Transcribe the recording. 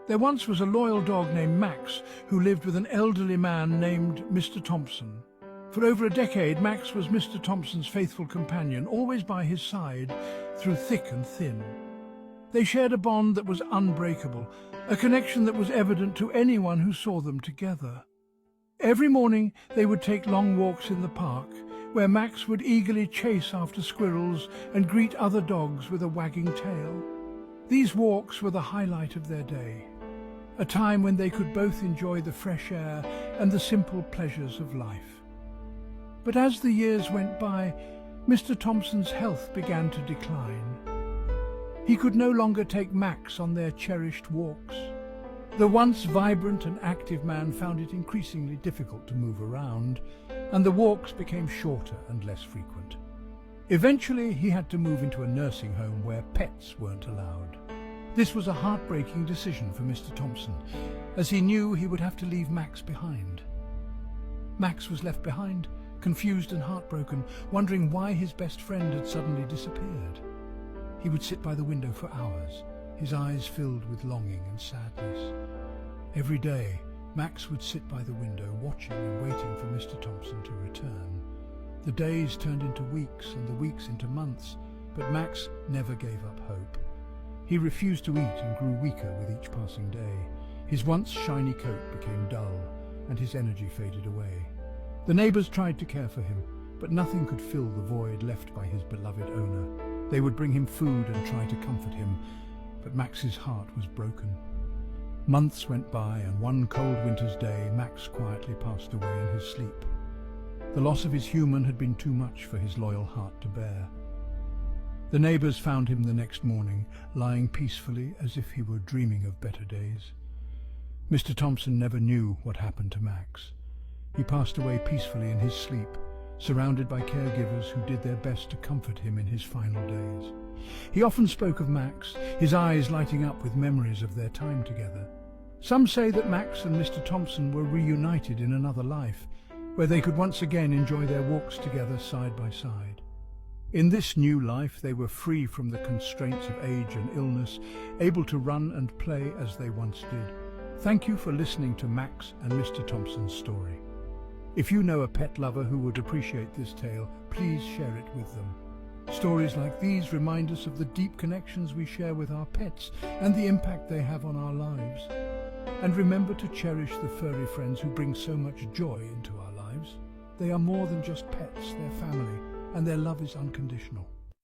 There once was a loyal dog named Max who lived with an elderly man named Mr. Thompson. For over a decade, Max was Mr. Thompson's faithful companion, always by his side through thick and thin. They shared a bond that was unbreakable, a connection that was evident to anyone who saw them together. Every morning they would take long walks in the park, where Max would eagerly chase after squirrels and greet other dogs with a wagging tail. These walks were the highlight of their day, a time when they could both enjoy the fresh air and the simple pleasures of life. But as the years went by, Mr. Thompson's health began to decline. He could no longer take Max on their cherished walks. The once vibrant and active man found it increasingly difficult to move around, and the walks became shorter and less frequent. Eventually, he had to move into a nursing home where pets weren't allowed. This was a heartbreaking decision for Mr. Thompson, as he knew he would have to leave Max behind. Max was left behind, confused and heartbroken, wondering why his best friend had suddenly disappeared. He would sit by the window for hours, his eyes filled with longing and sadness. Every day, Max would sit by the window, watching and waiting for Mr. Thompson to return. The days turned into weeks and the weeks into months, but Max never gave up hope. He refused to eat and grew weaker with each passing day. His once shiny coat became dull, and his energy faded away. The neighbors tried to care for him, but nothing could fill the void left by his beloved owner. They would bring him food and try to comfort him, but Max's heart was broken. Months went by, and one cold winter's day, Max quietly passed away in his sleep. The loss of his human had been too much for his loyal heart to bear. The neighbors found him the next morning, lying peacefully as if he were dreaming of better days. Mr. Thompson never knew what happened to Max. He passed away peacefully in his sleep, surrounded by caregivers who did their best to comfort him in his final days. He often spoke of Max, his eyes lighting up with memories of their time together. Some say that Max and Mr. Thompson were reunited in another life, where they could once again enjoy their walks together side by side. In this new life, they were free from the constraints of age and illness, able to run and play as they once did. Thank you for listening to Max and Mr. Thompson's story. If you know a pet lover who would appreciate this tale, please share it with them. Stories like these remind us of the deep connections we share with our pets and the impact they have on our lives. And remember to cherish the furry friends who bring so much joy into our lives. They are more than just pets, they're family, and their love is unconditional.